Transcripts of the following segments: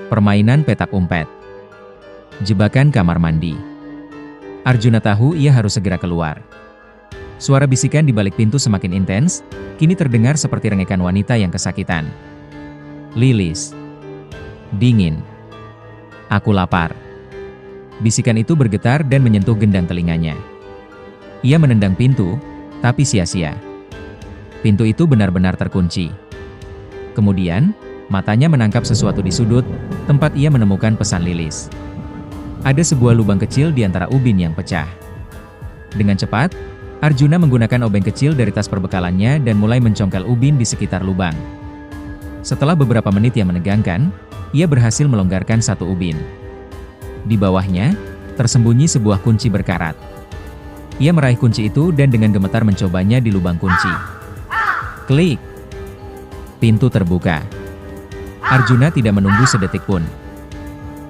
Permainan petak umpet. Jebakan kamar mandi. Arjuna tahu ia harus segera keluar. Suara bisikan di balik pintu semakin intens, kini terdengar seperti rengekan wanita yang kesakitan. Lilis. Dingin. Aku lapar. Bisikan itu bergetar dan menyentuh gendang telinganya. Ia menendang pintu, tapi sia-sia. Pintu itu benar-benar terkunci. Kemudian, matanya menangkap sesuatu di sudut, tempat ia menemukan pesan Lilis. Ada sebuah lubang kecil di antara ubin yang pecah. Dengan cepat, Arjuna menggunakan obeng kecil dari tas perbekalannya dan mulai mencongkel ubin di sekitar lubang. Setelah beberapa menit yang menegangkan, ia berhasil melonggarkan satu ubin. Di bawahnya, tersembunyi sebuah kunci berkarat. Ia meraih kunci itu dan dengan gemetar mencobanya di lubang kunci. Klik! Pintu terbuka. Arjuna tidak menunggu sedetik pun.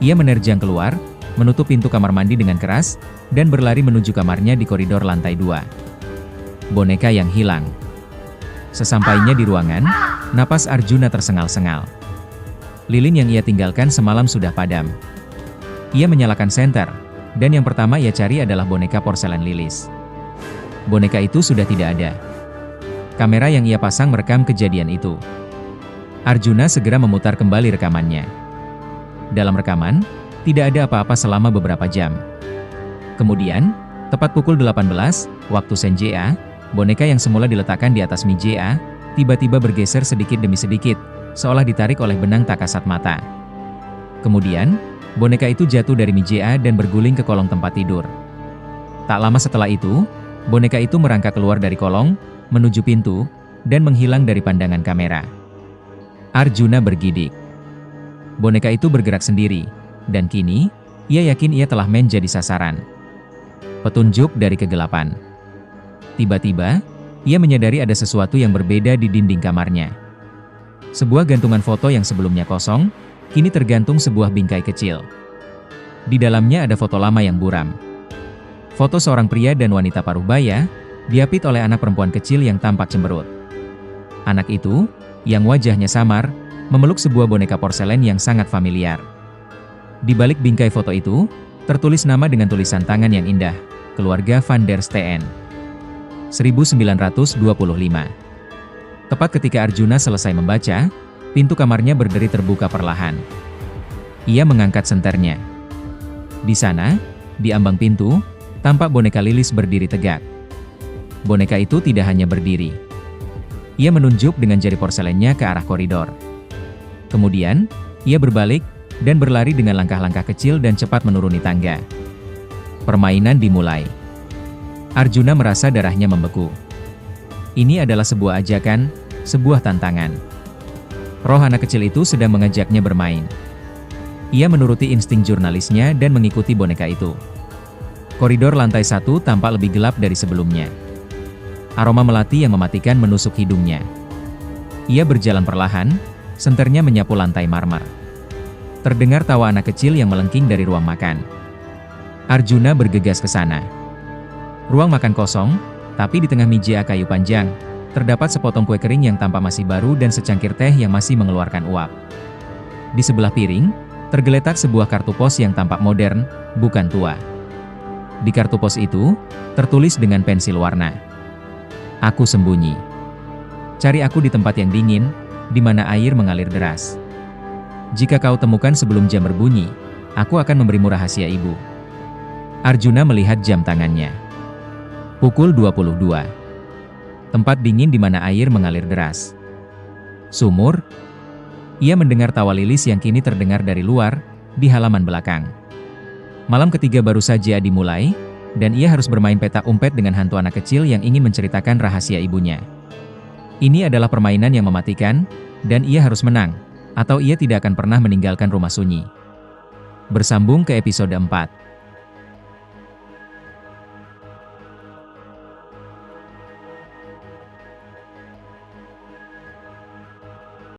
Ia menerjang keluar, menutup pintu kamar mandi dengan keras, dan berlari menuju kamarnya di koridor lantai 2. Boneka yang hilang. Sesampainya di ruangan, napas Arjuna tersengal-sengal. Lilin yang ia tinggalkan semalam sudah padam. Ia menyalakan senter, dan yang pertama ia cari adalah boneka porselen Lilis. Boneka itu sudah tidak ada. Kamera yang ia pasang merekam kejadian itu. Arjuna segera memutar kembali rekamannya. Dalam rekaman, tidak ada apa-apa selama beberapa jam. Kemudian, tepat pukul 18, waktu Senja, boneka yang semula diletakkan di atas meja, tiba-tiba bergeser sedikit demi sedikit, seolah ditarik oleh benang tak kasat mata. Kemudian, boneka itu jatuh dari meja dan berguling ke kolong tempat tidur. Tak lama setelah itu, boneka itu merangkak keluar dari kolong, menuju pintu, dan menghilang dari pandangan kamera. Arjuna bergidik. Boneka itu bergerak sendiri, dan kini, ia yakin ia telah menjadi sasaran. Petunjuk dari kegelapan. Tiba-tiba, ia menyadari ada sesuatu yang berbeda di dinding kamarnya. Sebuah gantungan foto yang sebelumnya kosong, kini tergantung sebuah bingkai kecil. Di dalamnya ada foto lama yang buram. Foto seorang pria dan wanita paruh baya, diapit oleh anak perempuan kecil yang tampak cemberut. Anak itu, yang wajahnya samar, memeluk sebuah boneka porselen yang sangat familiar. Di balik bingkai foto itu, tertulis nama dengan tulisan tangan yang indah, Keluarga Van der Steen. 1925. Tepat ketika Arjuna selesai membaca, pintu kamarnya berderi terbuka perlahan. Ia mengangkat senternya. Di sana, di ambang pintu, tampak boneka Lilis berdiri tegak. Boneka itu tidak hanya berdiri. Ia menunjuk dengan jari porselennya ke arah koridor. Kemudian, ia berbalik, dan berlari dengan langkah-langkah kecil dan cepat menuruni tangga. Permainan dimulai. Arjuna merasa darahnya membeku. Ini adalah sebuah ajakan, sebuah tantangan. Roh anak kecil itu sedang mengajaknya bermain. Ia menuruti insting jurnalisnya dan mengikuti boneka itu. Koridor lantai 1 tampak lebih gelap dari sebelumnya. Aroma melati yang mematikan menusuk hidungnya. Ia berjalan perlahan, senternya menyapu lantai marmer. Terdengar tawa anak kecil yang melengking dari ruang makan. Arjuna bergegas ke sana. Ruang makan kosong, tapi di tengah meja kayu panjang, terdapat sepotong kue kering yang tampak masih baru dan secangkir teh yang masih mengeluarkan uap. Di sebelah piring, tergeletak sebuah kartu pos yang tampak modern, bukan tua. Di kartu pos itu, tertulis dengan pensil warna. Aku sembunyi. Cari aku di tempat yang dingin, di mana air mengalir deras. Jika kau temukan sebelum jam berbunyi, aku akan memberimu rahasia ibu. Arjuna melihat jam tangannya. Pukul 22. Tempat dingin di mana air mengalir deras. Sumur. Ia mendengar tawa Lilis yang kini terdengar dari luar, di halaman belakang. Malam ketiga baru saja dimulai, dan ia harus bermain petak umpet dengan hantu anak kecil yang ingin menceritakan rahasia ibunya. Ini adalah permainan yang mematikan, dan ia harus menang, atau ia tidak akan pernah meninggalkan rumah sunyi. Bersambung ke episode 4.